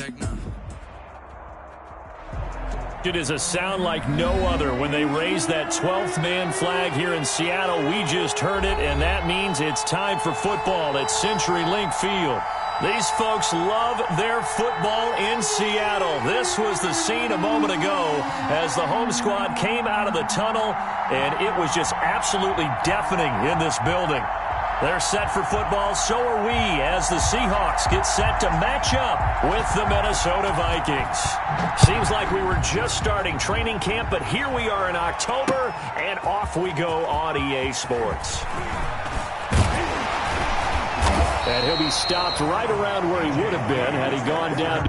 Check now. It is a sound like no other when they raise that 12th man flag here in Seattle. We just heard it, and that means it's time for football at CenturyLink Field. These folks love their football in Seattle. This was the scene a moment ago as the home squad came out of the tunnel, and it was just absolutely deafening in this building. They're set for football, so are we, as the Seahawks get set to match up with the Minnesota Vikings. Seems like we were just starting training camp, but here we are in October, and off we go on EA Sports. And he'll be stopped right around where he would have been had he gone down.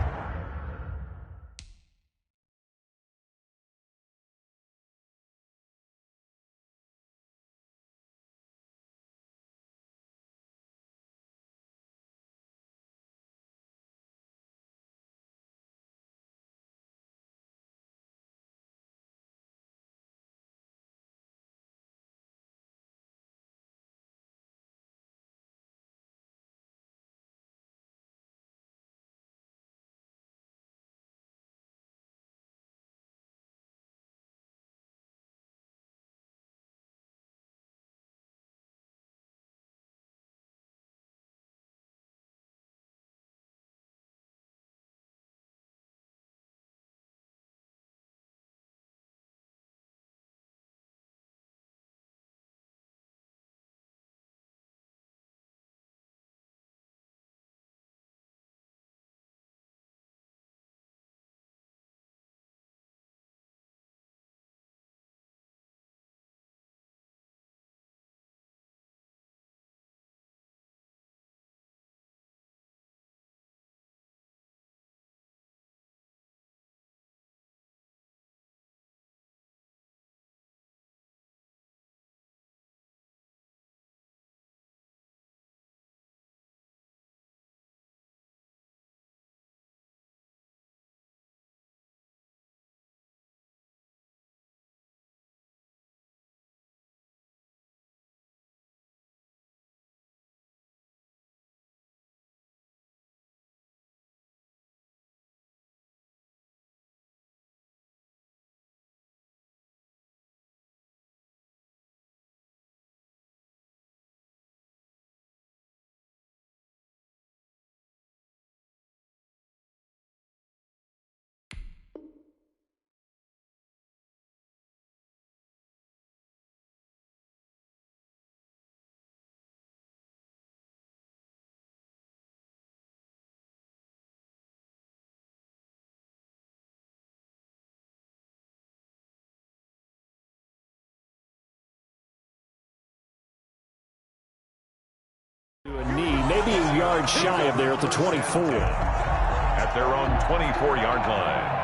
A knee, maybe a yard shy of there at the 24. At their own 24-yard line.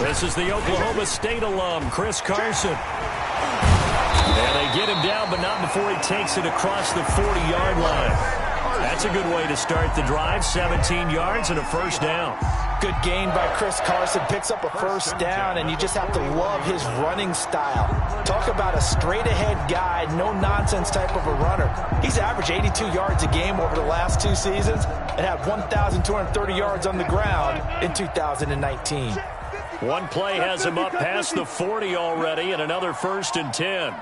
This is the Oklahoma State alum, Chris Carson. And they get him down, but not before he takes it across the 40-yard line. That's a good way to start the drive, 17 yards and a first down. Good gain by Chris Carson, picks up a first down, and you just have to love his running style. Talk about a straight-ahead guy, no-nonsense type of a runner. He's averaged 82 yards a game over the last 2 seasons and had 1,230 yards on the ground in 2019. One play has him up past the 40 already, and another 1st and 10.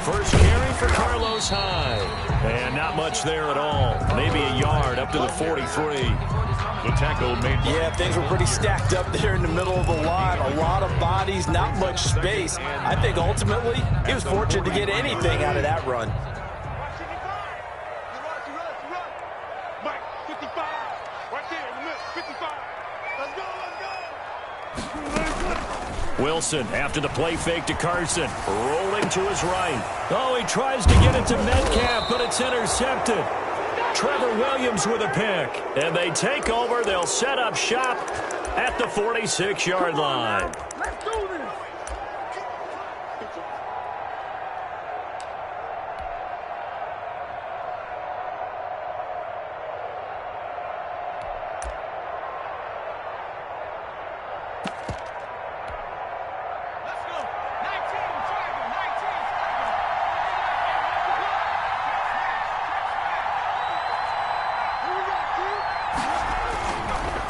First carry for Carlos Hyde. And not much there at all. Maybe a yard up to the 43. The tackle made. Yeah, things were pretty stacked up there in the middle of the line. A lot of bodies, not much space. I think ultimately he was fortunate to get anything out of that run. Will Wilson after the play fake to Carson. Rolling to his right. Oh, he tries to get it to Metcalf, but it's intercepted. Trevor Williams with a pick. And they take over. They'll set up shop at the 46-yard line. Let's do this.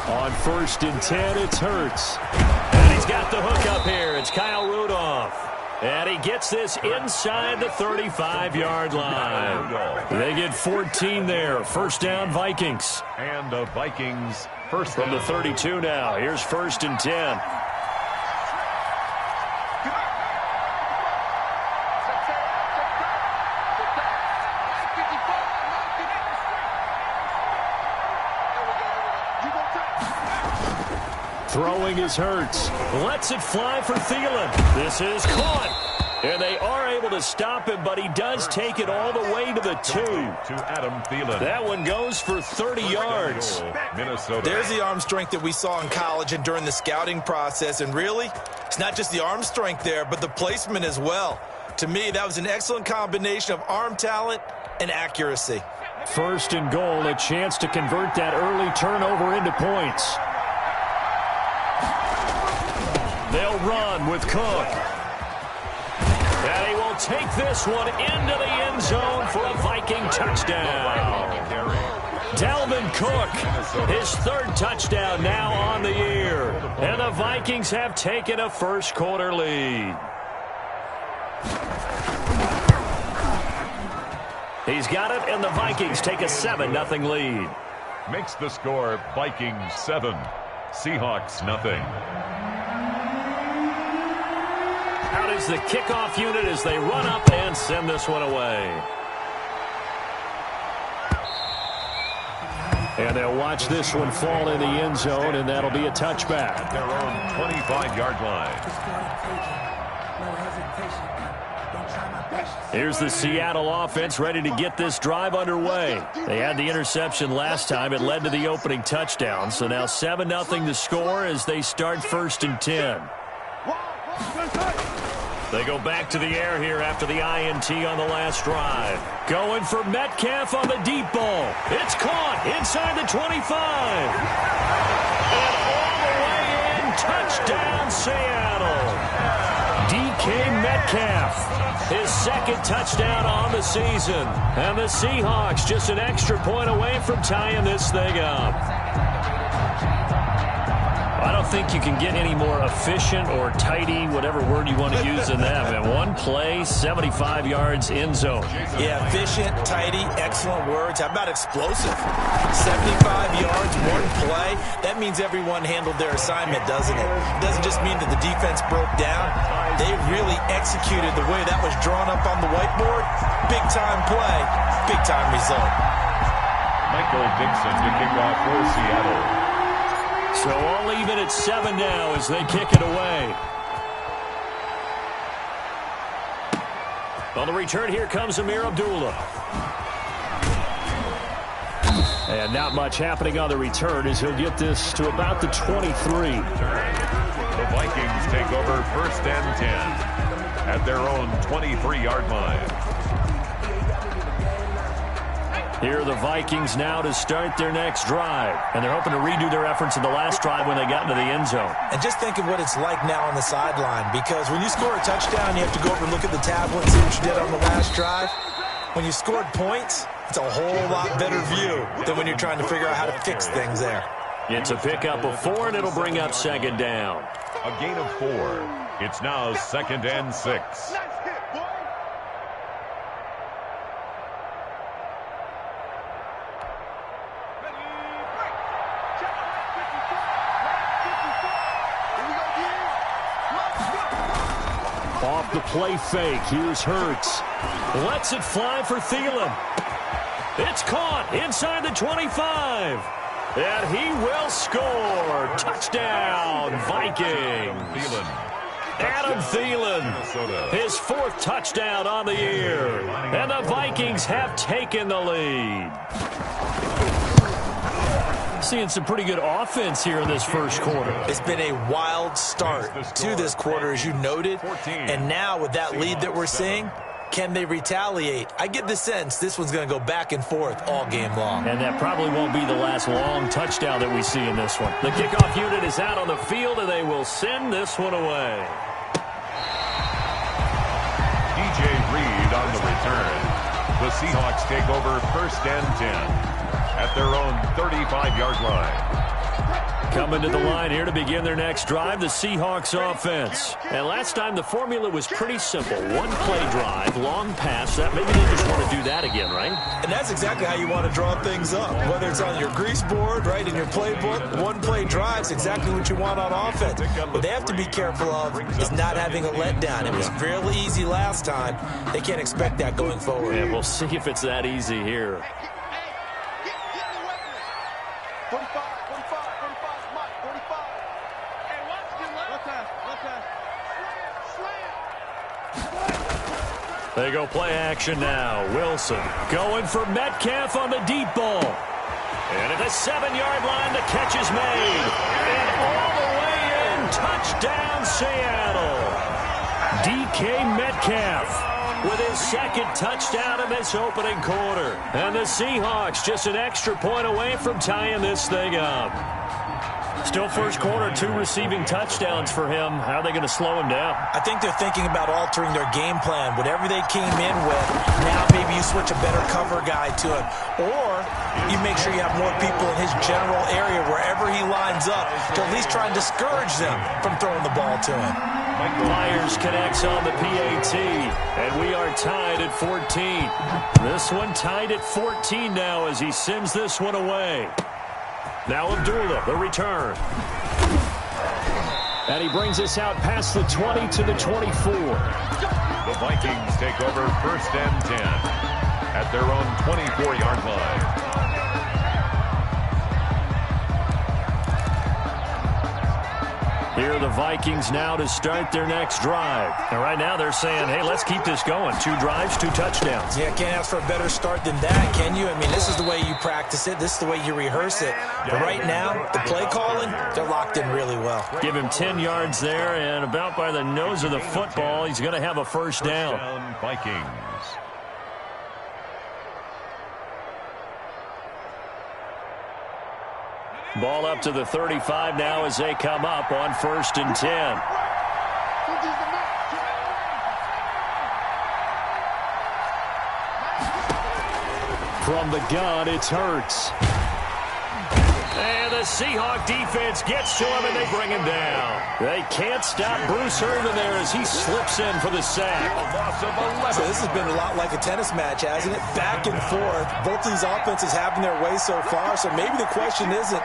On 1st and 10, it's Hurts. And he's got the hook up here. It's Kyle Rudolph. And he gets this inside the 35-yard line. They get 14 there. First down, Vikings. And the Vikings first from the 32 now. Here's 1st and 10. Throwing is Hurts. Lets it fly for Thielen. This is caught. And they are able to stop him, but he does take it all the way to the 2. To Adam Thielen. That one goes for 30 yards. Minnesota. There's the arm strength that we saw in college and during the scouting process. And really, it's not just the arm strength there, but the placement as well. To me, that was an excellent combination of arm talent and accuracy. 1st and goal, a chance to convert that early turnover into points. They'll run with Cook. And he will take this one into the end zone for a Viking touchdown. Dalvin Cook, his 3rd touchdown now on the year. And the Vikings have taken a first-quarter lead. He's got it, and the Vikings take a 7-0 lead. Makes the score Vikings 7, Seahawks nothing. Out is the kickoff unit as they run up and send this one away. And they'll watch this one fall in the end zone, and that'll be a touchback. At their own 25-yard line. Here's the Seattle offense ready to get this drive underway. They had the interception last time. It led to the opening touchdown. So now 7-0 to score as they start 1st and 10. They go back to the air here after the INT on the last drive. Going for Metcalf on the deep ball. It's caught inside the 25. And all the way in, touchdown Seattle. DK Metcalf, his 2nd touchdown on the season. And the Seahawks just an extra point away from tying this thing up. I don't think you can get any more efficient or tidy, whatever word you want to use in that. Man, one play, 75 yards, end zone. Yeah, efficient, tidy, excellent words. How about explosive? 75 yards, one play. That means everyone handled their assignment, doesn't it? It doesn't just mean that the defense broke down. They really executed the way that was drawn up on the whiteboard. Big-time play, big-time result. Michael Dixon to kick off for Seattle. So all even at 7 now as they kick it away. On the return, here comes Amir Abdullah. And not much happening on the return as he'll get this to about the 23. The Vikings take over 1st and 10 at their own 23-yard line. Here are the Vikings now to start their next drive. And they're hoping to redo their efforts in the last drive when they got into the end zone. And just think of what it's like now on the sideline, because when you score a touchdown, you have to go over and look at the tablet and see what you did on the last drive. When you scored points, it's a whole lot better view than when you're trying to figure out how to fix things there. It's a pickup of 4, and it'll bring up 2nd down. A gain of 4. It's now 2nd and 6. Off the play fake, here's Hurts. Lets it fly for Thielen. It's caught inside the 25. And he will score. Touchdown, Vikings. Adam Thielen, his 4th touchdown on the year. And the Vikings have taken the lead. Seeing some pretty good offense here in this first quarter. It's been a wild start to this quarter, as you noted. And now with that lead that we're seeing, can they retaliate? I get the sense this one's going to go back and forth all game long. And that probably won't be the last long touchdown that we see in this one. The kickoff unit is out on the field, and they will send this one away. DJ Reed on the return. The Seahawks take over 1st and 10 at their own 35-yard line. Coming to the line here to begin their next drive, the Seahawks offense. And last time the formula was pretty simple. 1-play drive, long pass. Maybe they just want to do that again, right? And that's exactly how you want to draw things up. Whether it's on your grease board, right, in your playbook, 1-play drive is exactly what you want on offense. What they have to be careful of is not having a letdown. It was fairly easy last time. They can't expect that going forward. Yeah, we'll see if it's that easy here. They go play action now. Wilson going for Metcalf on the deep ball. And at the 7-yard line, the catch is made. And all the way in, touchdown Seattle. DK Metcalf with his 2nd touchdown in this opening quarter. And the Seahawks just an extra point away from tying this thing up. Still first quarter, 2 receiving touchdowns for him. How are they going to slow him down? I think they're thinking about altering their game plan. Whatever they came in with, now maybe you switch a better cover guy to him. Or you make sure you have more people in his general area wherever he lines up to at least try and discourage them from throwing the ball to him. Myers connects on the PAT, and we are tied at 14. This one tied at 14 now as he sends this one away. Now Abdullah, the return. And he brings us out past the 20 to the 24. The Vikings take over 1st and 10 at their own 24-yard line. Here are the Vikings now to start their next drive. And right now they're saying, hey, let's keep this going. 2 drives, 2 touchdowns. Yeah, can't ask for a better start than that, can you? I mean, this is the way you practice it. This is the way you rehearse it. But right now, the play calling, they're locked in really well. Give him 10 yards there, and about by the nose of the football, he's going to have a first down. Vikings. Ball up to the 35 now as they come up on 1st and 10. From the gun, it's Hurts. And the Seahawk defense gets to him, and they bring him down. They can't stop Bruce Irvin there as he slips in for the sack. So this has been a lot like a tennis match, hasn't it? Back and forth. Both these offenses having their way so far. So maybe the question isn't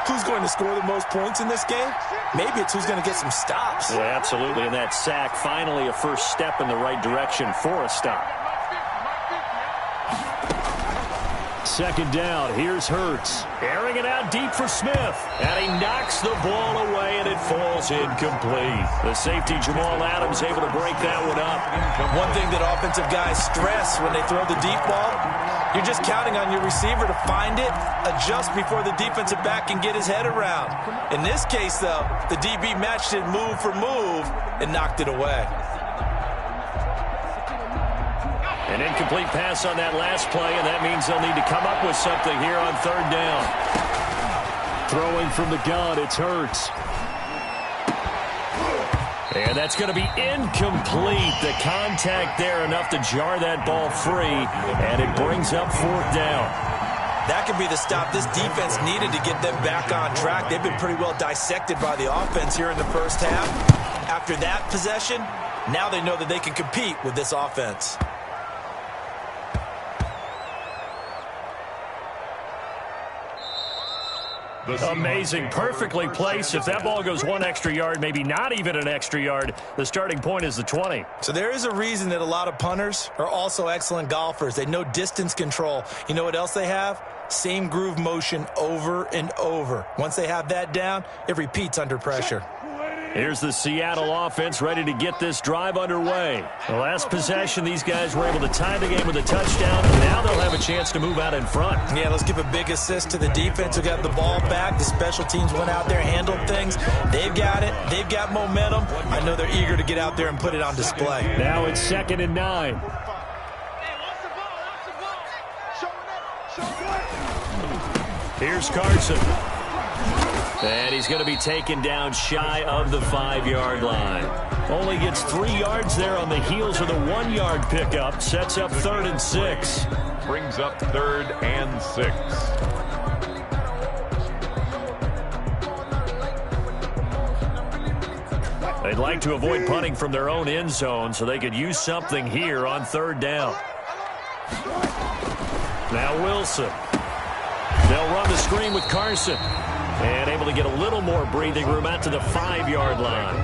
who's going to score the most points in this game. Maybe it's who's going to get some stops. Yeah, absolutely. And that sack, finally a first step in the right direction for a stop. 2nd down, here's Hurts. Airing it out deep for Smith. And he knocks the ball away, and it falls incomplete. The safety, Jamal Adams, able to break that one up. One thing that offensive guys stress when they throw the deep ball, you're just counting on your receiver to find it, adjust before the defensive back can get his head around. In this case, though, the DB matched it move for move and knocked it away. An incomplete pass on that last play, and that means they'll need to come up with something here on 3rd down. Throwing from the gun, it's Hurts. And that's going to be incomplete. The contact there enough to jar that ball free, and it brings up 4th down. That could be the stop this defense needed to get them back on track. They've been pretty well dissected by the offense here in the first half. After that possession, now they know that they can compete with this offense. Amazing, perfectly placed. If that ball goes 1 extra yard, maybe not even an extra yard, the starting point is the 20. So there is a reason that a lot of punters are also excellent golfers. They know distance control. You know what else they have? Same groove motion over and over. Once they have that down, it repeats under pressure. Here's the Seattle offense ready to get this drive underway. The last possession, these guys were able to tie the game with a touchdown. Now they'll have a chance to move out in front. Yeah, let's give a big assist to the defense who got the ball back. The special teams went out there, handled things. They've got it. They've got momentum. I know they're eager to get out there and put it on display. Now it's 2nd and 9. Here's Carson. And he's going to be taken down shy of the 5-yard line. Only gets 3 yards there on the heels of the 1-yard pickup. Sets up 3rd and 6. Brings up 3rd and 6. They'd like to avoid punting from their own end zone so they could use something here on 3rd down. Now Wilson. They'll run the screen with Carson. And able to get a little more breathing room out to the 5-yard line.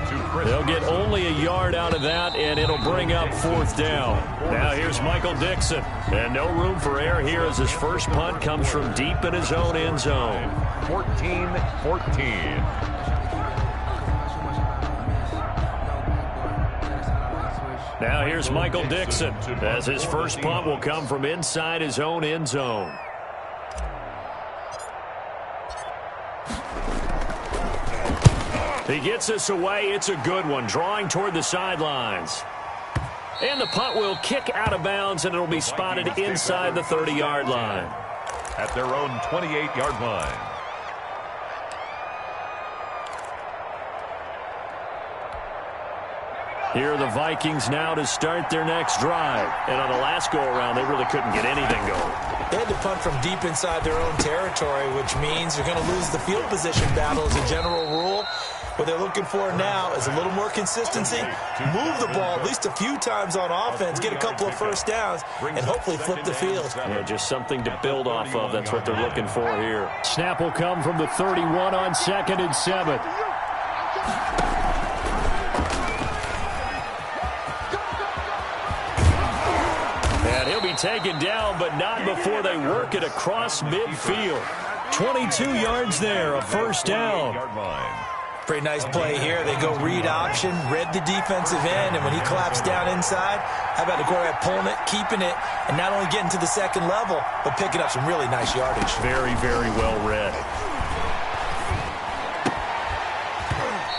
They'll get only a yard out of that, and it'll bring up 4th down. Now here's Michael Dixon. And no room for error here as his first punt comes from deep in his own end zone. 14-14. Now here's Michael Dixon as his first punt will come from inside his own end zone. He gets this away. It's a good one, drawing toward the sidelines. And the punt will kick out of bounds, and it'll be spotted inside the 30-yard line. At their own 28-yard line. Here are the Vikings now to start their next drive. And on the last go-around, they really couldn't get anything going. They had to punt from deep inside their own territory, which means they're going to lose the field position battle as a general rule. What they're looking for now is a little more consistency, move the ball at least a few times on offense, get a couple of first downs, and hopefully flip the field. Yeah, just something to build off of. That's what they're looking for here. Snap will come from the 31 on 2nd and 7. And he'll be taken down, but not before they work it across midfield. 22 yards there, a first down. Pretty nice play here. They go read option, read the defensive end, and when he collapsed down inside, how about the quarterback pulling it, keeping it, and not only getting to the second level, but picking up some really nice yardage. Very, very well read.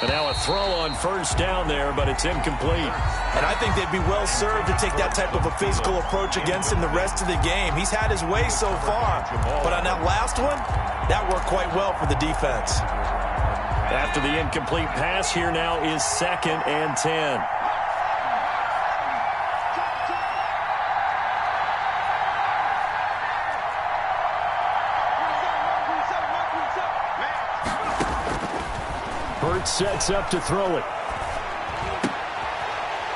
And now a throw on first down there, but it's incomplete. And I think they'd be well served to take that type of a physical approach against him the rest of the game. He's had his way so far, but on that last one, that worked quite well for the defense. After the incomplete pass, here now is 2nd and 10. Hurts sets up to throw it.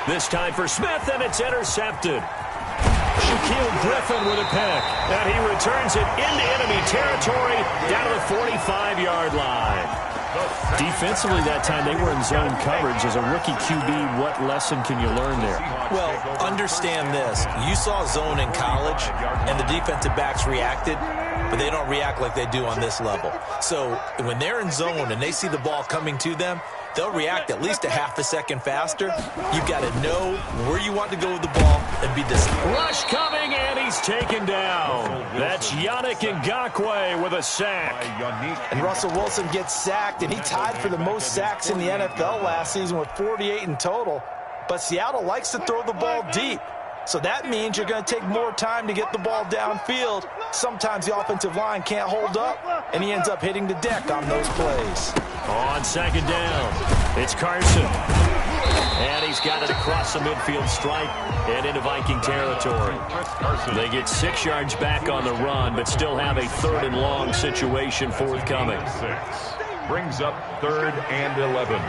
This time for Smith, and it's intercepted. Shaquille Griffin with a pick, and he returns it into enemy territory down to the 45-yard line. Defensively that time, they were in zone coverage. As a rookie QB, what lesson can you learn there? Well, understand this. You saw zone in college, and the defensive backs reacted, but they don't react like they do on this level. So when they're in zone and they see the ball coming to them, they'll react at least a half a second faster. You've got to know where you want to go with the ball and be disciplined. Rush coming, and he's taken down. That's Yannick Ngakoue with a sack. And Russell Wilson gets sacked, and he tied for the most sacks in the NFL last season with 48 in total. But Seattle likes to throw the ball deep. So that means you're going to take more time to get the ball downfield. Sometimes the offensive line can't hold up, and he ends up hitting the deck on those plays. On 2nd down, it's Carson. And he's got it across the midfield stripe and into Viking territory. They get 6 yards back on the run, but still have a 3rd and long situation forthcoming. Brings up 3rd and 11.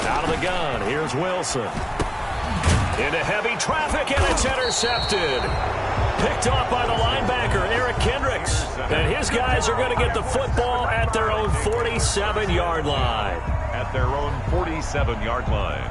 Out of the gun, here's Wilson. Into heavy traffic, and it's intercepted. Picked off by the linebacker, Eric Kendricks. And his guys are going to get the football at their own 47-yard line. At their own 47-yard line.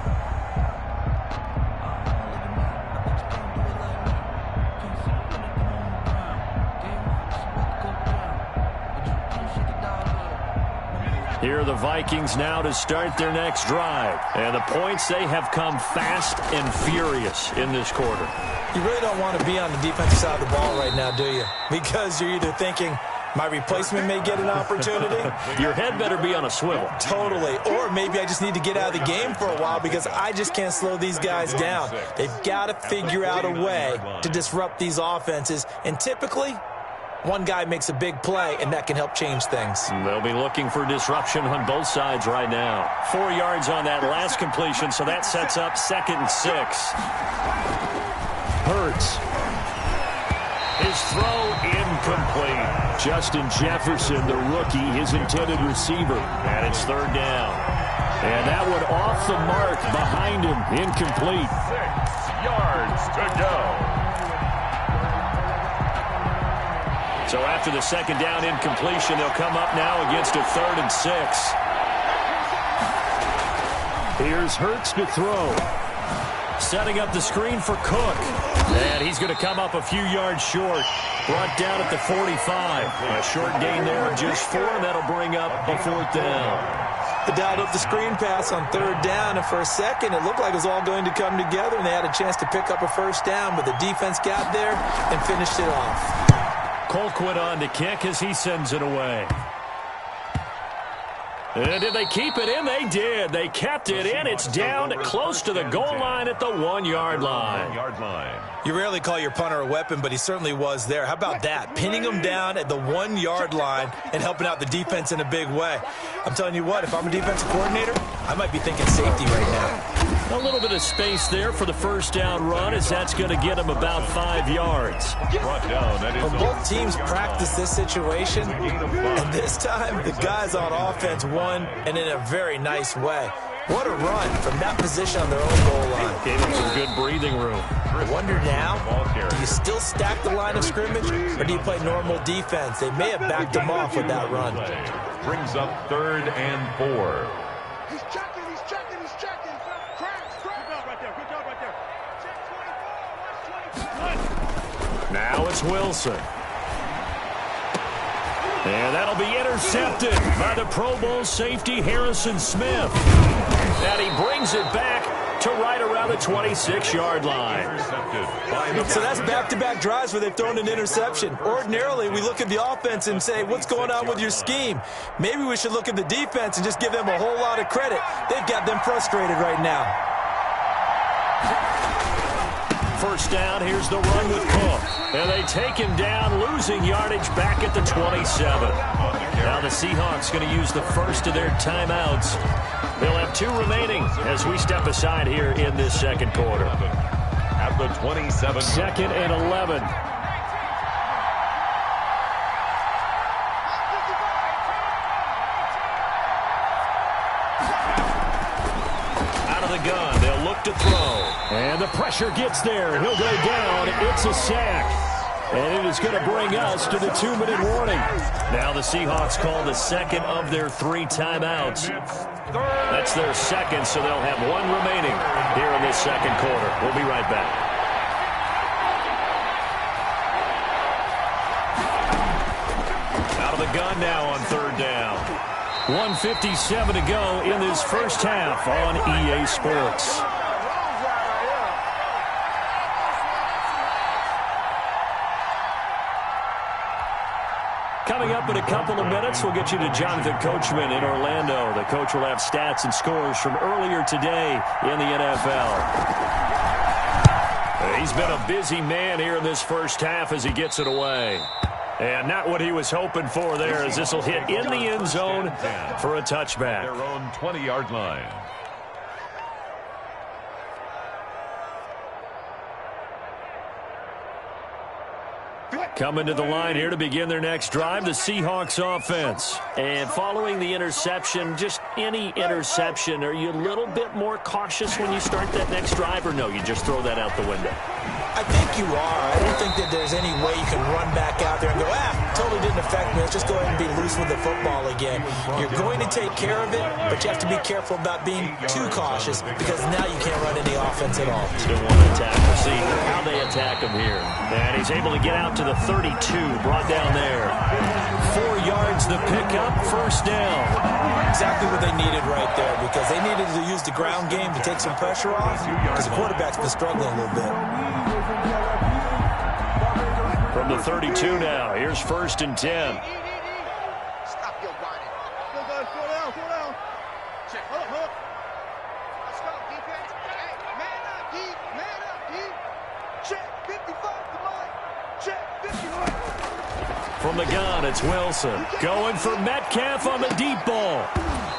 Here are the Vikings now to start their next drive. And the points, they have come fast and furious in this quarter. You really don't want to be on the defensive side of the ball right now, do you? Because you're either thinking, my replacement may get an opportunity. Your head better be on a swivel. Totally. Or maybe I just need to get out of the game for a while because I just can't slow these guys down. They've got to figure out a way to disrupt these offenses. And typically, one guy makes a big play, and that can help change things. They'll be looking for disruption on both sides right now. 4 yards on that last completion, so that sets up 2nd and 6. Hurts. His throw incomplete. Justin Jefferson, the rookie, his intended receiver. And it's 3rd down. And that one off the mark behind him. Incomplete. 6 yards to go. So after the 2nd down incompletion, they'll come up now against a 3rd and 6. Here's Hurts to throw. Setting up the screen for Cook. And he's going to come up a few yards short. Brought down at the 45. A short gain there of just 4, and that'll bring up a 4th down. They dialed up the screen pass on 3rd down, and for a second it looked like it was all going to come together, and they had a chance to pick up a 1st down, but the defense got there and finished it off. Colquitt on to kick as he sends it away. And did they keep it in? They did. They kept it in. It's down close to the goal line at the 1-yard line. You rarely call your punter a weapon, but he certainly was there. How about that? Pinning him down at the 1-yard line and helping out the defense in a big way. I'm telling you what, if I'm a defensive coordinator, I might be thinking safety right now. A little bit of space there for the 1st down run, as that's going to get him about 5 yards. Well, both teams practice this situation, and this time the guys on offense won, and in a very nice way. What a run from that position on their own goal line. Gave him some good breathing room. I wonder now, do you still stack the line of scrimmage, or do you play normal defense? They may have backed him off with that run. Brings up 3rd and 4. He's checking, he's checking, he's checking. Cracks. Good job right there, good job right there. Check 24, watch 24. Now it's Wilson. And that'll be intercepted by the Pro Bowl safety Harrison Smith. And he brings it back to right around the 26-yard line. So that's back-to-back drives where they've thrown an interception. Ordinarily, we look at the offense and say, what's going on with your scheme? Maybe we should look at the defense and just give them a whole lot of credit. They've got them frustrated right now. 1st down, here's the run with Cook. And they take him down, losing yardage back at the 27. Now the Seahawks going to use the first of their timeouts. They'll have 2 remaining as we step aside here in this 2nd quarter. At the 27. 2nd and 11. Out of the gun, they'll look to throw. And the pressure gets there. He'll go down. It's a sack. And it is going to bring us to the 2-minute warning. Now the Seahawks call the 2nd of their 3 timeouts. That's their 2nd, so they'll have 1 remaining here in this 2nd quarter. We'll be right back. Out of the gun now on 3rd down. 1:57 to go in this 1st half on EA Sports. Coming up in a couple of minutes, we'll get you to Jonathan Coachman in Orlando. The coach will have stats and scores from earlier today in the NFL. He's been a busy man here in this 1st half as he gets it away. And not what he was hoping for there, as this will hit in the end zone for a touchback. Their own 20-yard line. Coming to the line here to begin their next drive, the Seahawks offense. And following the interception, just any interception, are you a little bit more cautious when you start that next drive, or no, you just throw that out the window? I think you are. I don't think that there's any way you can run back out there and go, totally didn't affect me. Let's just go ahead and be loose with the football again. You're going to take care of it, but you have to be careful about being too cautious because now you can't run any offense at all. Still want to attack. We'll see how they attack him here. And he's able to get out to the 32, brought down there. 4 yards yards, the pickup, first down. Exactly what they needed right there, because they needed to use the ground game to take some pressure off, because the quarterback's been struggling a little bit. From the 32 now, here's 1st and 10. Stop your whining. Go, guys, slow down, slow down. Check, hold up. Let's go, defense. Hey, man up, deep, man up, deep. Check, 55, come on. Check, 55. From the gun, it's Wilson. Going for Metcalf on the deep ball.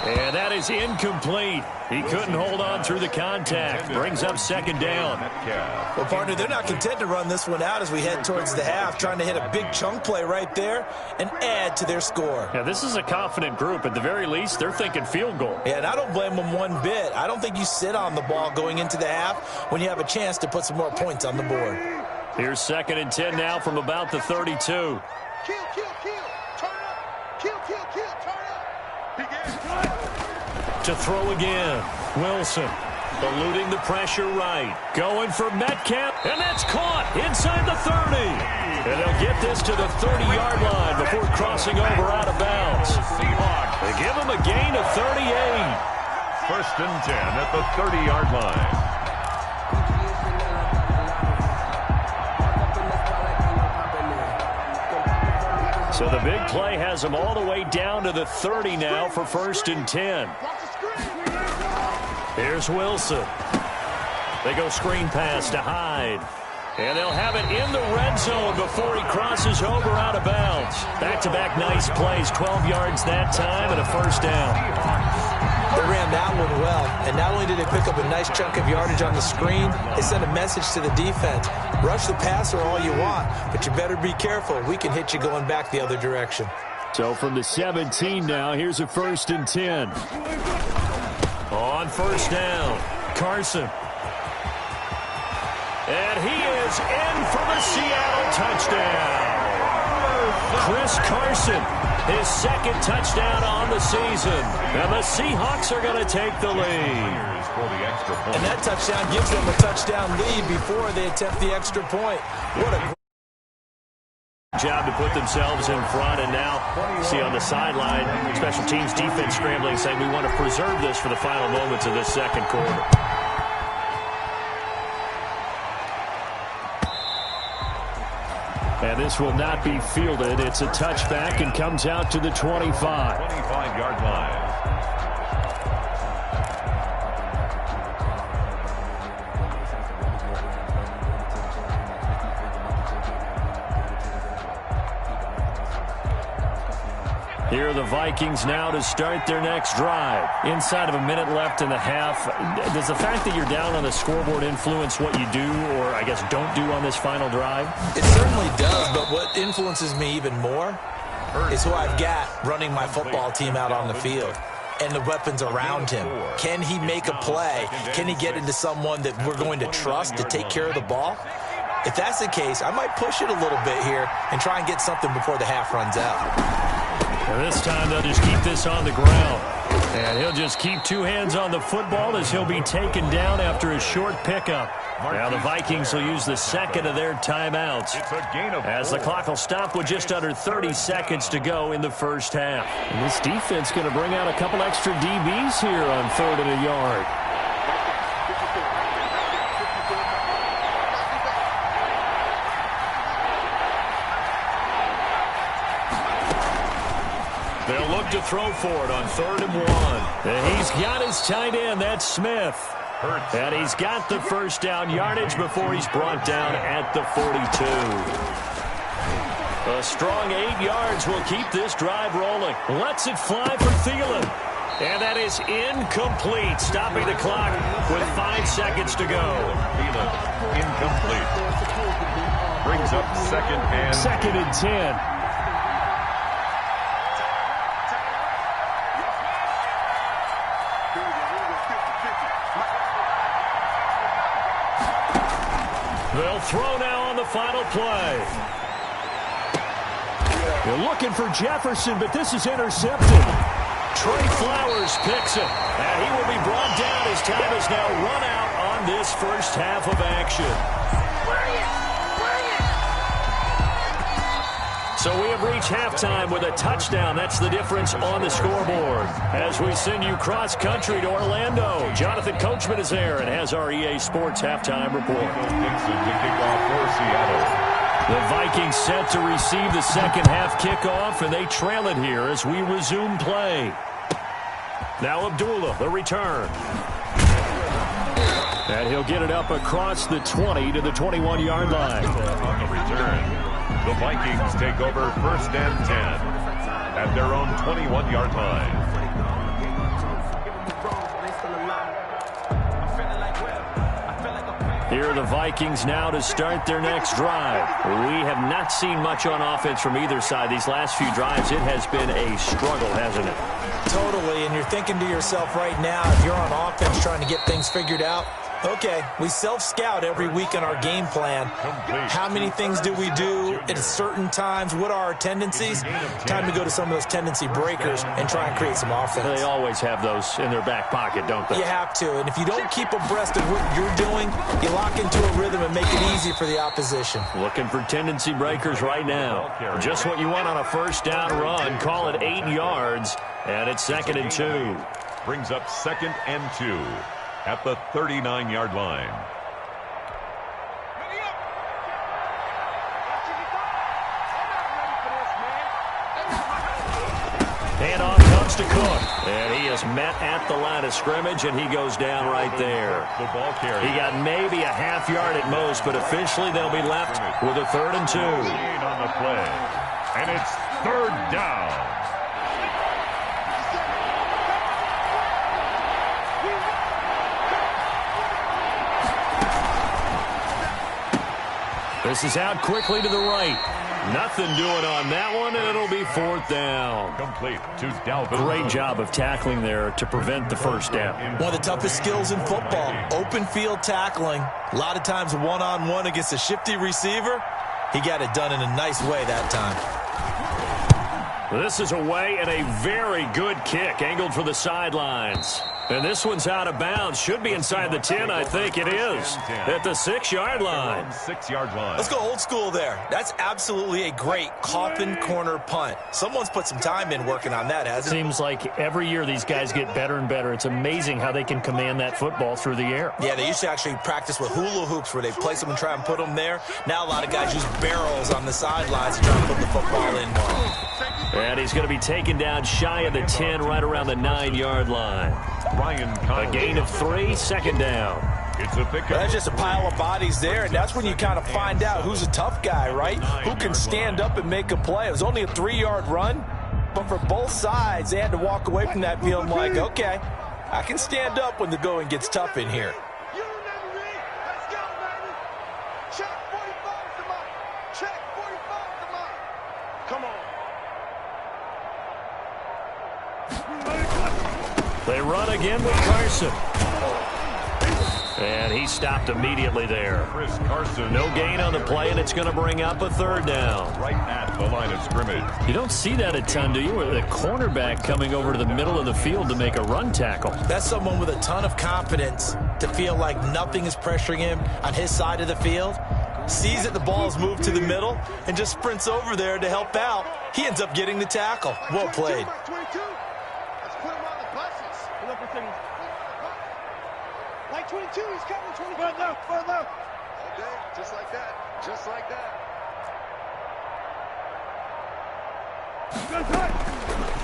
And that is incomplete. He couldn't hold on through the contact. Brings up 2nd down. Well, partner, they're not content to run this one out as we head towards the half, trying to hit a big chunk play right there and add to their score. Yeah, this is a confident group. At the very least, they're thinking field goal. Yeah, and I don't blame them one bit. I don't think you sit on the ball going into the half when you have a chance to put some more points on the board. Here's 2nd and 10 now from about the 32. Kill, turn up. Kill, turn up. To throw again. Wilson eluding the pressure right. Going for Metcalf. And that's caught inside the 30. And they'll get this to the 30-yard line before crossing over out of bounds. They give him a gain of 38. 1st and 10 at the 30-yard line. So the big play has them all the way down to the 30 now for 1st and 10. Here's Wilson. They go screen pass to Hyde. And they'll have it in the red zone before he crosses over out of bounds. Back-to-back nice plays, 12 yards that time and a 1st down. They ran that one well, and not only did they pick up a nice chunk of yardage on the screen, they sent a message to the defense. Rush the passer all you want, but you better be careful. We can hit you going back the other direction. So from the 17 now, here's a 1st and 10. On 1st down, Carson. And he is in for the Seattle touchdown. Chris Carson, his 2nd touchdown on the season. And the Seahawks are going to take the lead. And that touchdown gives them a touchdown lead before they attempt the extra point. What a job to put themselves in front. And now, see on the sideline, special teams defense scrambling, saying we want to preserve this for the final moments of this 2nd quarter. And this will not be fielded. It's a touchback and comes out to the 25. 25-yard line. Here are the Vikings now to start their next drive. Inside of a minute left in the half, does the fact that you're down on the scoreboard influence what you do, or I guess don't do on this final drive? It certainly does, but what influences me even more is who I've got running my football team out on the field and the weapons around him. Can he make a play? Can he get into someone that we're going to trust to take care of the ball? If that's the case, I might push it a little bit here and try and get something before the half runs out. And this time they'll just keep this on the ground. And he'll just keep 2 hands on the football as he'll be taken down after a short pickup. Now the Vikings will use the 2nd of their timeouts as the clock will stop with just under 30 seconds to go in the 1st half. And this defense going to bring out a couple extra DBs here on 3rd and a yard. They'll look to throw for it on 3rd and 1. And he's got his tight end, that's Smith. And he's got the 1st down yardage before he's brought down at the 42. A strong 8 yards will keep this drive rolling. Lets it fly for Thielen. And that is incomplete, stopping the clock with 5 seconds to go. Thielen, incomplete. Brings up 2nd and 10. They'll throw now on the final play. They're looking for Jefferson, but this is intercepted. Trey Flowers picks it, and he will be brought down. His time is now run out on this 1st half of action. So we have reached halftime with a touchdown. That's the difference on the scoreboard. As we send you cross-country to Orlando, Jonathan Coachman is there and has our EA Sports halftime report. Dixon to kick off for Seattle. The Vikings set to receive the second half kickoff, and they trail it here as we resume play. Now Abdullah, the return. And he'll get it up across the 20 to the 21-yard line. On the return, the Vikings take over 1st and 10 at their own 21-yard line. Here are the Vikings now to start their next drive. We have not seen much on offense from either side these last few drives. It has been a struggle, hasn't it? Totally, and you're thinking to yourself right now, if you're on offense trying to get things figured out, okay, we self-scout every week in our game plan. How many things do we do at certain times? What are our tendencies? Time to go to some of those tendency breakers and try and create some offense. They always have those in their back pocket, don't they? You have to, and if you don't keep abreast of what you're doing, you lock into a rhythm and make it easy for the opposition. Looking for tendency breakers right now. Just what you want on a first down run. Call it 8 yards, and it's 2nd and 2. Brings up 2nd and 2. At the 39-yard line. Handoff comes to Cook. And he is met at the line of scrimmage, and he goes down right there. The ball carrier. He got maybe a half yard at most, but officially they'll be left with a 3rd and 2. On the play. And it's 3rd down. This is out quickly to the right. Nothing doing on that one, and it'll be 4th down. Complete to Dalvin. Great job of tackling there to prevent the first down. One of the toughest skills in football, open field tackling. A lot of times one-on-one against a shifty receiver. He got it done in a nice way that time. This is away and a very good kick, angled for the sidelines. And this one's out of bounds. Should be inside the 10, I think it is. At the 6-yard line. 6-yard line. Let's go old school there. That's absolutely a great coffin corner punt. Someone's put some time in working on that, hasn't it? Seems like every year these guys get better and better. It's amazing how they can command that football through the air. Yeah, they used to actually practice with hula hoops where they place them and try and put them there. Now a lot of guys use barrels on the sidelines to try and put the football in more. And he's going to be taken down shy of the 10, right around the 9-yard line. A gain of 3, 2nd down. It's a pickup. That's just a pile of bodies there, and that's when you kind of find out who's a tough guy, right? Who can stand up and make a play. It was only a 3-yard run, but for both sides, they had to walk away from that feeling like, okay, I can stand up when the going gets tough in here. They run again with Carson. And he stopped immediately there. Chris Carson. No gain on the play, and it's going to bring up a 3rd down. Right at the line of scrimmage. You don't see that a ton, do you? With a cornerback coming over to the middle of the field to make a run tackle. That's someone with a ton of confidence to feel like nothing is pressuring him on his side of the field. Sees that the ball is moved to the middle and just sprints over there to help out. He ends up getting the tackle. Well played. Like 22, he's coming. 22. Further. Okay, just like that. Just like that.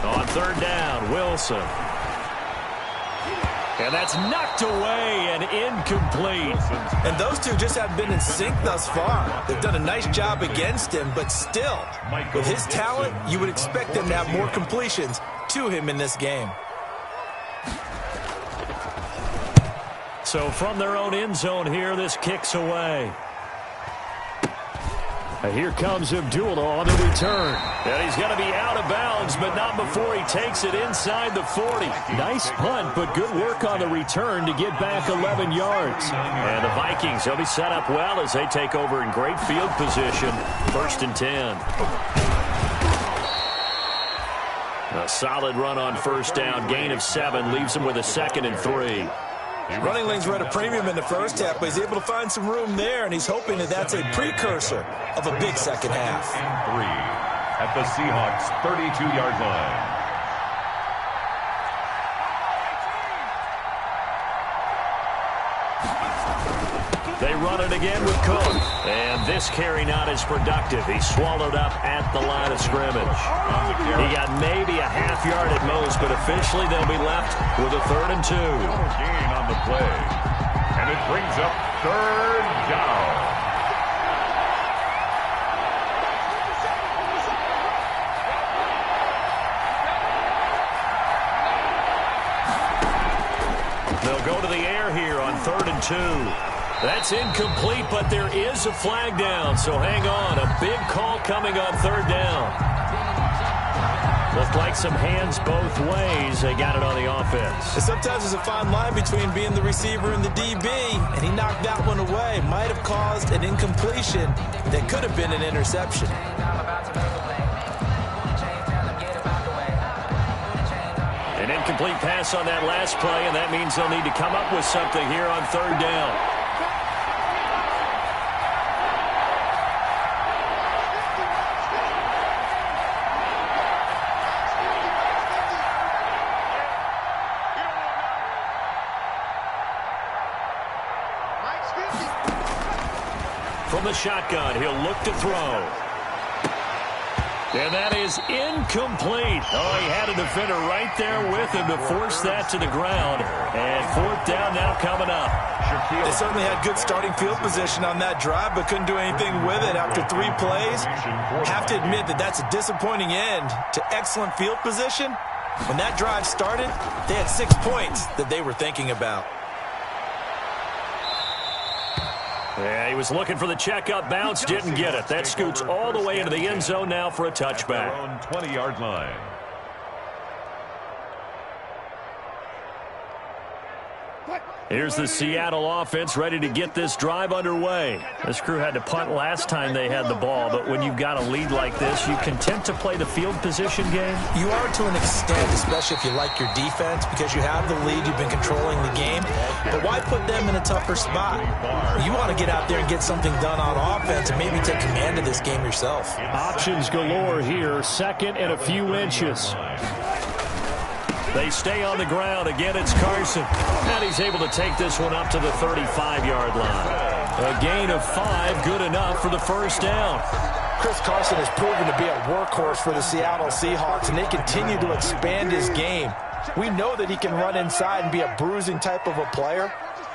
On 3rd down, Wilson. And that's knocked away and incomplete. And those two just haven't been in sync thus far. They've done a nice job against him, but still, with his talent, you would expect them to have more completions to him in this game. So from their own end zone here, this kicks away. And here comes Abdullah on the return. And he's going to be out of bounds, but not before he takes it inside the 40. Nice punt, but good work on the return to get back 11 yards. And the Vikings, they'll be set up well as they take over in great field position. 1st and 10. A solid run on 1st down. Gain of 7 leaves him with a 2nd and 3. Running lanes were at a premium in the first half, but he's able to find some room there, and he's hoping that that's a precursor of a big second half. at the Seahawks' 32-yard line. They run it again with Cook. And this carry not as productive. He's swallowed up at the line of scrimmage. He got maybe a half yard at most, but officially they'll be left with a 3rd and 2. Gain on the play. And it brings up 3rd down. They'll go to the air here on 3rd and 2. That's incomplete, but there is a flag down, so hang on. A big call coming on 3rd down. Looked like some hands both ways. They got it on the offense. And sometimes there's a fine line between being the receiver and the DB, and he knocked that one away. Might have caused an incompletion that could have been an interception. An incomplete pass on that last play, and that means they'll need to come up with something here on 3rd down. From the shotgun, he'll look to throw. And that is incomplete. Oh, he had a defender right there with him to force that to the ground. And 4th down now coming up. They certainly had good starting field position on that drive, but couldn't do anything with it after 3 plays. Have to admit that that's a disappointing end to excellent field position. When that drive started, they had 6 points that they were thinking about. Yeah, he was looking for the checkup bounce, didn't get it. That scoots all the way into the end zone now for a touchback. At their own 20-yard line. Here's the Seattle offense ready to get this drive underway. This crew had to punt last time they had the ball, but when you've got a lead like this, you content to play the field position game? You are to an extent, especially if you like your defense, because you have the lead, you've been controlling the game. But why put them in a tougher spot? You want to get out there and get something done on offense and maybe take command of this game yourself. Options galore here, 2nd and a few inches. They stay on the ground. Again, it's Carson. And he's able to take this one up to the 35-yard line. A gain of 5, good enough for the 1st down. Chris Carson has proven to be a workhorse for the Seattle Seahawks, and they continue to expand his game. We know that he can run inside and be a bruising type of a player,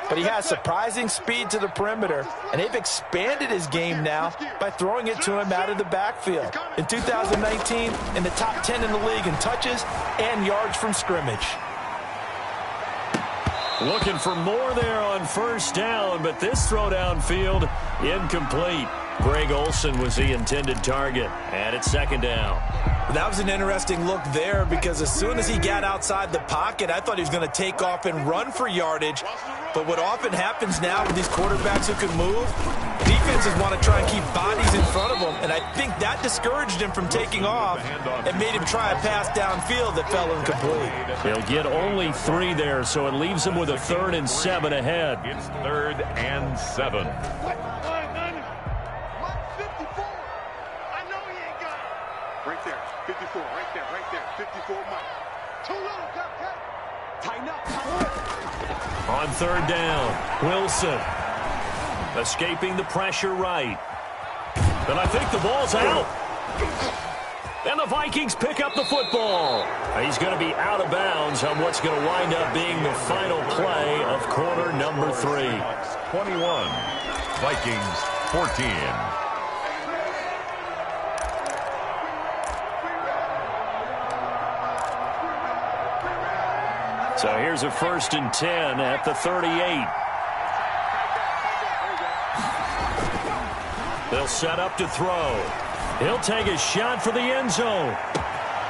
but he has surprising speed to the perimeter, and they've expanded his game now by throwing it to him out of the backfield. In 2019, in the top 10 in the league in touches and yards from scrimmage. Looking for more there on 1st down, but this throw downfield incomplete. Greg Olsen was the intended target, and it's 2nd down. That was an interesting look there, because as soon as he got outside the pocket, I thought he was going to take off and run for yardage. But what often happens now with these quarterbacks who can move, defenses want to try and keep bodies in front of them, and I think that discouraged him from taking off and made him try a pass downfield that fell incomplete. He'll get only 3 there, so it leaves him with a 3rd and 7 ahead. It's 3rd and 7. Right there, 54, right there, 54, Mike. Too little, cut. Tighten up. On 3rd down, Wilson escaping the pressure right. And I think the ball's out. And the Vikings pick up the football. He's going to be out of bounds on what's going to wind up being the final play of quarter number 3. 21, Vikings 14. So here's a 1st and 10 at the 38. They'll set up to throw. He'll take a shot for the end zone.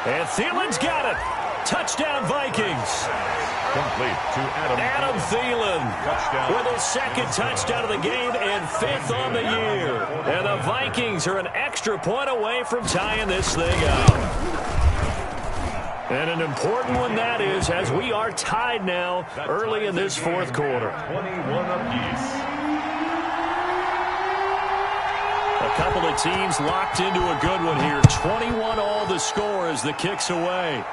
And Thielen's got it. Touchdown, Vikings. Complete to Adam Thielen Touchdown. with his 2nd touchdown of the game and 5th on the year. And the Vikings are an extra point away from tying this thing up. And an important one that is, as we are tied now early in this 4th quarter. 21 apiece. A couple of teams locked into a good one here. 21 all the score as the kick's away.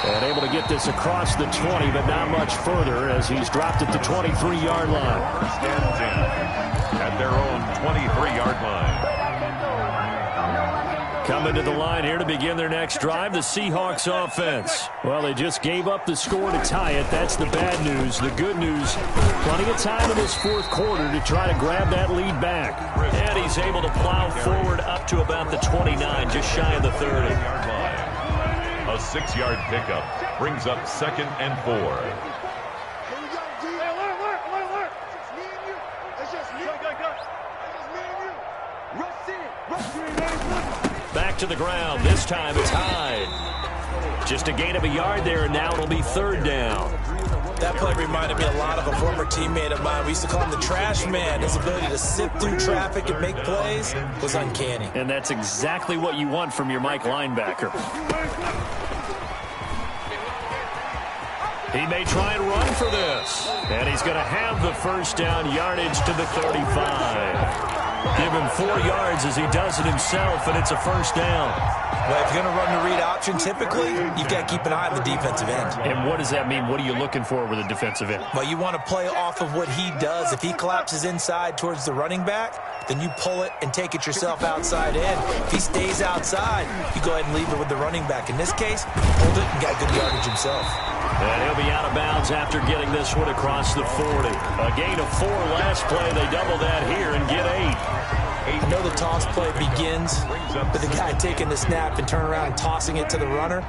And able to get this across the 20, but not much further as he's dropped at the 23-yard line. First and 10 at their own 23-yard line. Coming to the line here to begin their next drive, the Seahawks offense. Well, they just gave up the score to tie it. That's the bad news. The good news, plenty of time in this fourth quarter to try to grab that lead back. And he's able to plow forward up to about the 29, just shy of the 30. A 6-yard pickup brings up 2nd and 4. Back to the ground. This time it's Hyde. Just a gain of a yard there, and now it'll be 3rd down. That play reminded me a lot of a former teammate of mine. We used to call him the trash man. His ability to sift through traffic and make plays was uncanny. And that's exactly what you want from your Mike linebacker. He may try and run for this. And he's going to have the first down yardage to the 35. Give him 4 yards as he does it himself, and it's a first down. Well, if you're going to run the read option, typically, you've got to keep an eye on the defensive end. And what does that mean? What are you looking for with a defensive end? Well, you want to play off of what he does. If he collapses inside towards the running back, then you pull it and take it yourself outside in. If he stays outside, you go ahead and leave it with the running back. In this case, hold it and got good yardage himself. And he'll be out of bounds after getting this one across the 40. A gain of 4 last play. They double that here and get 8. I know the toss play begins with the guy taking the snap and turn around and tossing it to the runner.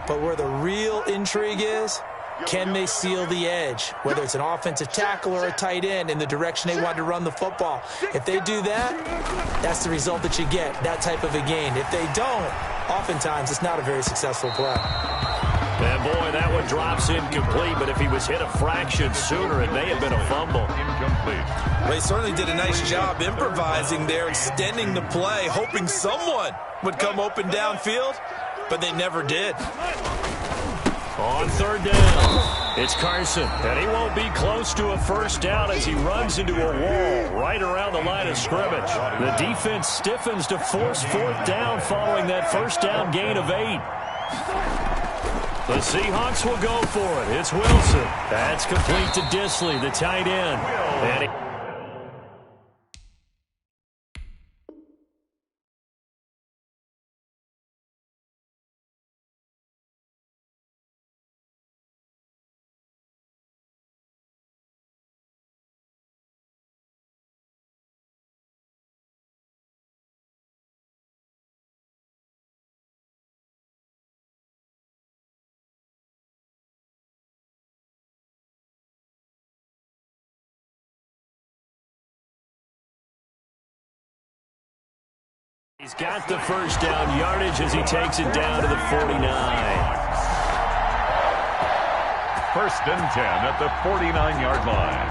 But where the real intrigue is, can they seal the edge? Whether it's an offensive tackle or a tight end in the direction they want to run the football. If they do that, that's the result that you get, that type of a gain. If they don't, oftentimes it's not a very successful play. And boy, that one drops incomplete, but if he was hit a fraction sooner, it may have been a fumble. Incomplete. Well, he certainly did a nice job improvising there, extending the play, hoping someone would come open downfield, but they never did. On 3rd down, it's Carson, and he won't be close to a first down as he runs into a wall right around the line of scrimmage. The defense stiffens to force 4th down following that first down gain of 8. The Seahawks will go for it. It's Wilson. That's complete to Disley, the tight end. And he's got the first down yardage as he takes it down to the 49. 1st and 10 at the 49-yard line.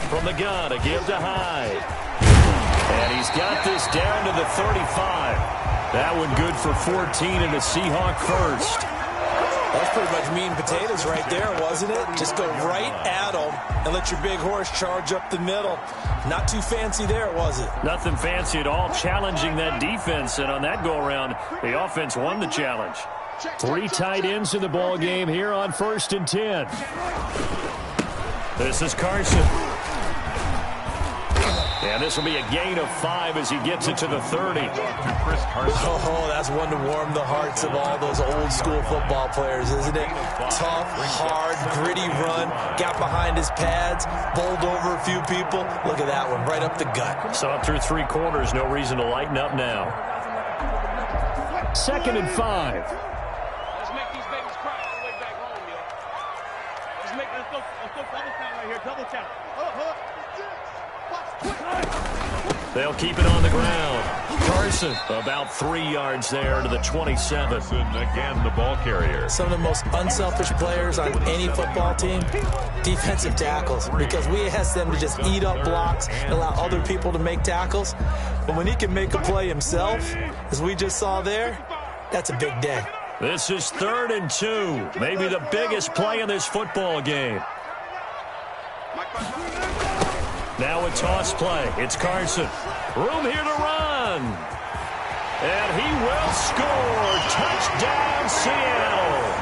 From the gun, a give to Hyde. And he's got this down to the 35. That one good for 14 and a Seahawk first. That's pretty much meat and potatoes right there, wasn't it? Just go right at them and let your big horse charge up the middle. Not too fancy there, was it? Nothing fancy at all, challenging that defense. And on that go-around, the offense won the challenge. 3 tight ends in the ball game here on 1st and 10. This is Carson. And this will be a gain of 5 as he gets it to the 30. Oh, that's one to warm the hearts of all those old school football players, isn't it? Tough, hard, gritty run. Got behind his pads, bowled over a few people. Look at that one, right up the gut. Saw it through 3 quarters. No reason to lighten up now. 2nd and 5. Let's make these babies cry all the way back home, yo. Let's go double count right here, double count. They'll keep it on the ground. Carson, about 3 yards there to the 27. Again, the ball carrier. Some of the most unselfish players on any football team, defensive tackles, because we ask them to just eat up blocks and allow other people to make tackles. But when he can make a play himself, as we just saw there, that's a big day. This is 3rd and 2, maybe the biggest play in this football game. Now a toss play. It's Carson. Room here to run. And he will score. Touchdown, Seattle.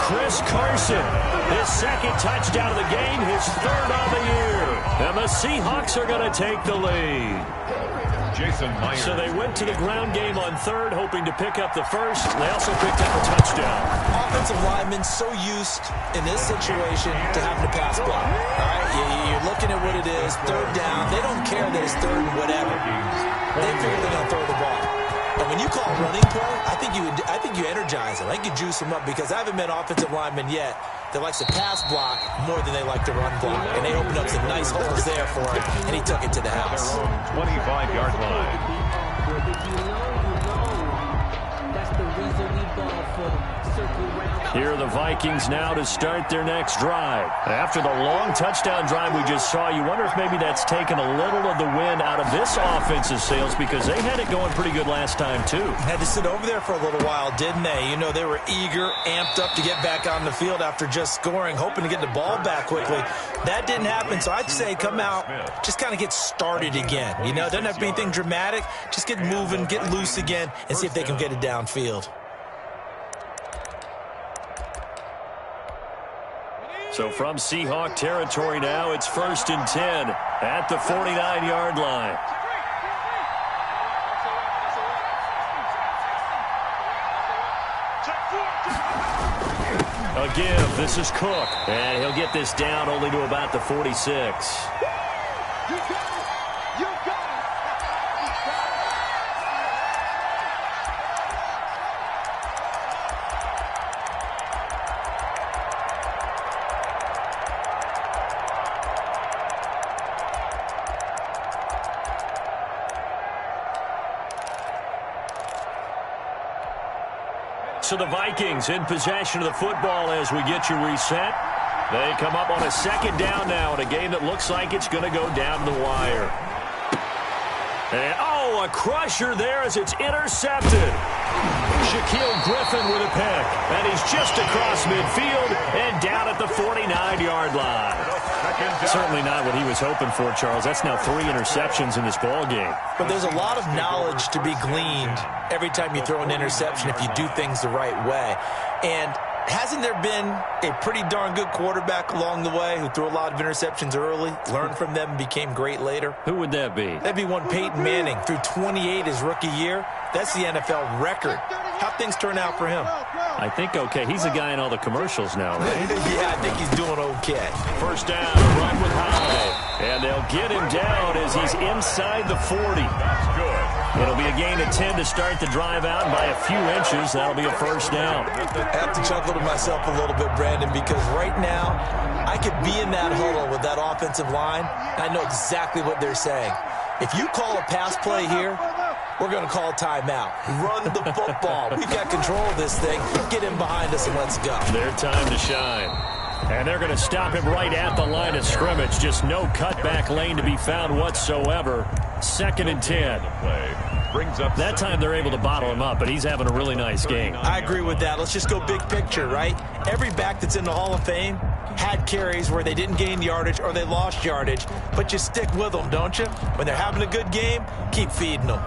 Chris Carson, his 2nd touchdown of the game, his 3rd on the year. And the Seahawks are going to take the lead. Jason Myers. So they went to the ground game on 3rd, hoping to pick up the 1st. They also picked up a touchdown. Offensive linemen so used in this situation to having to pass block. All right, you're looking at what it is, 3rd down. They don't care that it's 3rd and whatever. They figure they're going to throw the ball. And when you call running play, I think you energize them. I think you juice them up, because I haven't met an offensive lineman yet that likes to pass block more than they like to run block. And they opened up some nice holes there for him, and he took it to the house. 25-yard line. Here are the Vikings now to start their next drive. After the long touchdown drive we just saw, you wonder if maybe that's taken a little of the wind out of this offense's sails, because they had it going pretty good last time too. Had to sit over there for a little while, didn't they? You know, they were eager, amped up to get back on the field after just scoring, hoping to get the ball back quickly. That didn't happen, so I'd say come out, just kind of get started again. You know, it doesn't have to be anything dramatic. Just get moving, get loose again, and see if they can get it downfield. So from Seahawk territory now, it's 1st and 10 at the 49-yard line. A give. This is Cook. And he'll get this down only to about the 46. So the Vikings in possession of the football as we get you reset. They come up on a 2nd down now in a game that looks like it's going to go down to the wire. And, a crusher there as it's intercepted. Shaquille Griffin with a pick. And he's just across midfield and down at the 49-yard line. Certainly not what he was hoping for, Charles. That's now 3 interceptions in this ball game. But there's a lot of knowledge to be gleaned every time you throw an interception if you do things the right way. And hasn't there been a pretty darn good quarterback along the way who threw a lot of interceptions early, learned from them, and became great later? Who would that be? That'd be one Peyton Manning. Threw 28 his rookie year. That's the NFL record. How'd things turn out for him? I think okay. He's a guy in all the commercials now, right? Yeah, I think he's doing okay. 1st down, run with High. And they'll get him down as he's inside the 40. Good. It'll be a gain of 10 to start the drive out, and by a few inches, that'll be a 1st down. I have to chuckle to myself a little bit, Brandon, because right now, I could be in that huddle with that offensive line, and I know exactly what they're saying. If you call a pass play here, we're going to call timeout. Run the football. We've got control of this thing. Get him behind us and let's go. Their time to shine. And they're going to stop him right at the line of scrimmage. Just no cutback lane to be found whatsoever. 2nd and 10. That time they're able to bottle him up, but he's having a really nice game. I agree with that. Let's just go big picture, right? Every back that's in the Hall of Fame had carries where they didn't gain yardage or they lost yardage, but you stick with them, don't you? When they're having a good game, keep feeding them.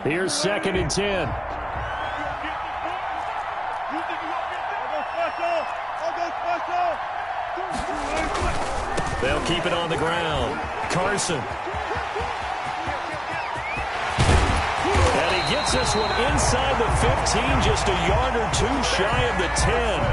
Here's 2nd and 10. They'll keep it on the ground. Carson. And he gets this one inside the 15, just a yard or 2 shy of the 10.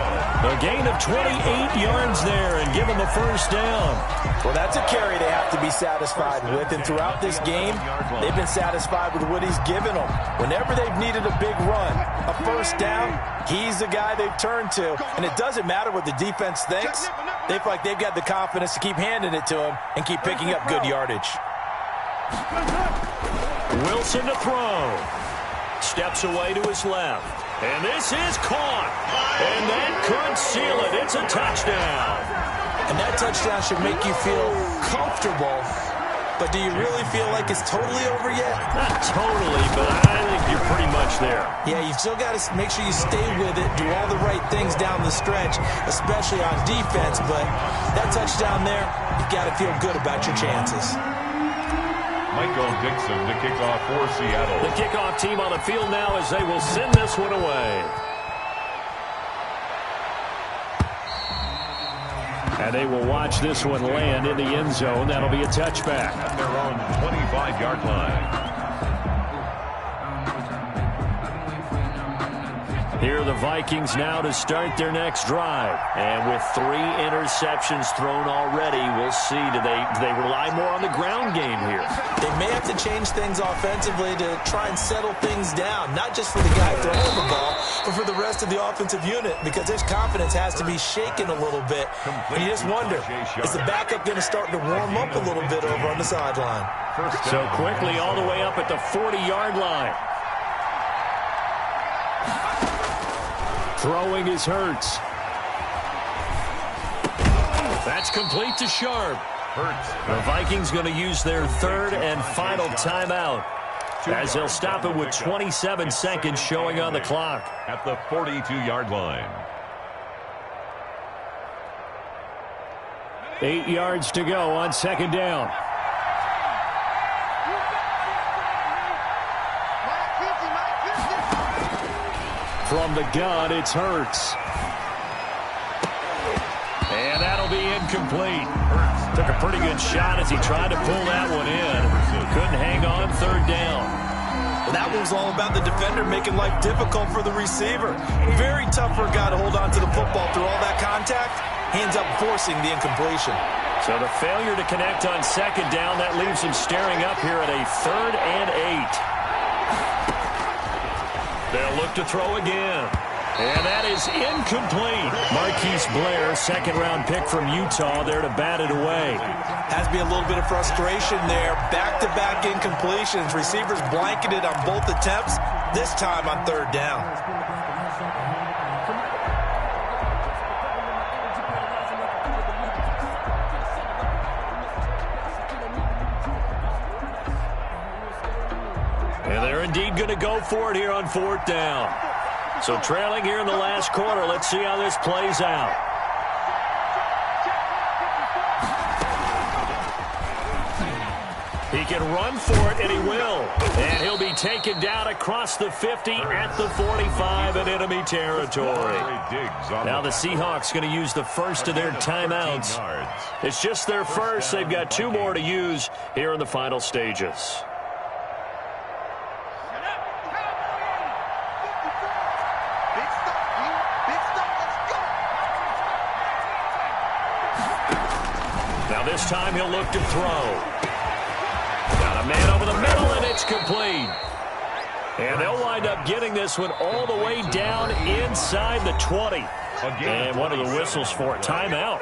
A gain of 28 yards there and give him a 1st down. Well, that's a carry they have to be satisfied with. And throughout this game, they've been satisfied with what he's given them. Whenever they've needed a big run, a 1st down, he's the guy they've turned to. And it doesn't matter what the defense thinks. They feel like they've got the confidence to keep handing it to him and keep picking up good yardage. Wilson to throw. Steps away to his left. And this is caught. And that could seal it. It's a touchdown. And that touchdown should make you feel comfortable. But do you really feel like it's totally over yet? Not totally, but I think you're pretty much there. Yeah, you've still got to make sure you stay with it, do all the right things down the stretch, especially on defense. But that touchdown there, you've got to feel good about your chances. Michael Dixon to kick off for Seattle. The kickoff team on the field now as they will send this one away. And they will watch this one land in the end zone. That'll be a touchback. At their own 25-yard line. Here are the Vikings now to start their next drive. And with 3 interceptions thrown already, we'll see. Do they rely more on the ground game here? They may have to change things offensively to try and settle things down, not just for the guy throwing the ball, but for the rest of the offensive unit, because his confidence has to be shaken a little bit. And you just wonder, is the backup going to start to warm up a little bit over on the sideline? So quickly all the way up at the 40-yard line. Throwing is Hurts. That's complete to Sharp. The Vikings going to use their 3rd and final timeout as they'll stop it with 27 seconds showing on the clock. At the 42-yard line. 8 yards to go on 2nd down. From the gun, it's Hurts. And that'll be incomplete. Hurts took a pretty good shot as he tried to pull that one in. Couldn't hang on 3rd down. That was all about the defender making life difficult for the receiver. Very tough for a guy to hold on to the football through all that contact. He ends up forcing the incompletion. So the failure to connect on 2nd down, that leaves him staring up here at a 3rd and 8. They'll look to throw again. And that is incomplete. Marquise Blair, 2nd-round pick from Utah, there to bat it away. Has to be a little bit of frustration there. Back-to-back incompletions. Receivers blanketed on both attempts, this time on 3rd down. And they're indeed going to go for it here on 4th down. So trailing here in the last quarter. Let's see how this plays out. He can run for it, and he will. And he'll be taken down across the 50 at the 45 in enemy territory. Now the Seahawks going to use the first of their timeouts. It's just their first. They've got 2 more to use here in the final stages. Now this time he'll look to throw. Got a man over the middle, and it's complete. And they'll wind up getting this one all the way down inside the 20. And what are the whistles for? Timeout.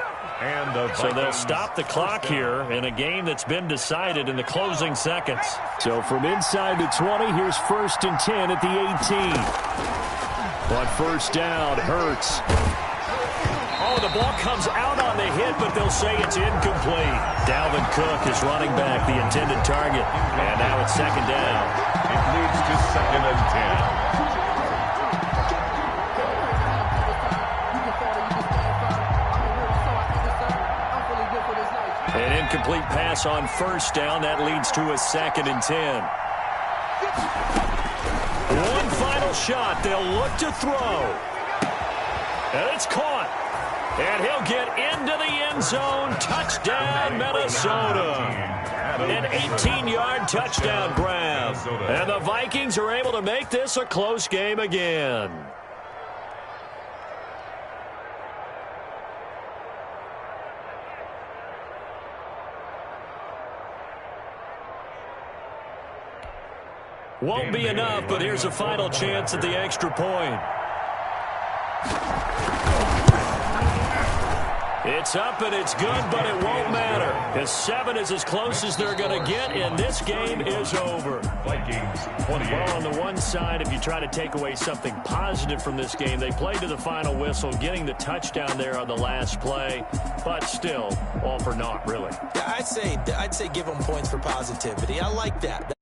So they'll stop the clock here in a game that's been decided in the closing seconds. So from inside the 20, here's 1st and 10 at the 18. On 1st down, Hurts. Oh, the ball comes out on the hit, but they'll say it's incomplete. Dalvin Cook is running back the intended target. And now it's 2nd down. It leads to 2nd and 10. An incomplete pass on 1st down. That leads to a 2nd and 10. One final shot. They'll look to throw. And it's caught. And he'll get into the end zone. Touchdown, Minnesota. An 18-yard touchdown grab. And the Vikings are able to make this a close game again. Won't be enough, but here's a final chance at the extra point. It's up and it's good, but it won't matter. Because 7 is as close as they're going to get, and this game is over. Vikings 28. Well, on the one side, if you try to take away something positive from this game, they played to the final whistle, getting the touchdown there on the last play, but still all for naught, really. Yeah, I'd say give them points for positivity. I like that.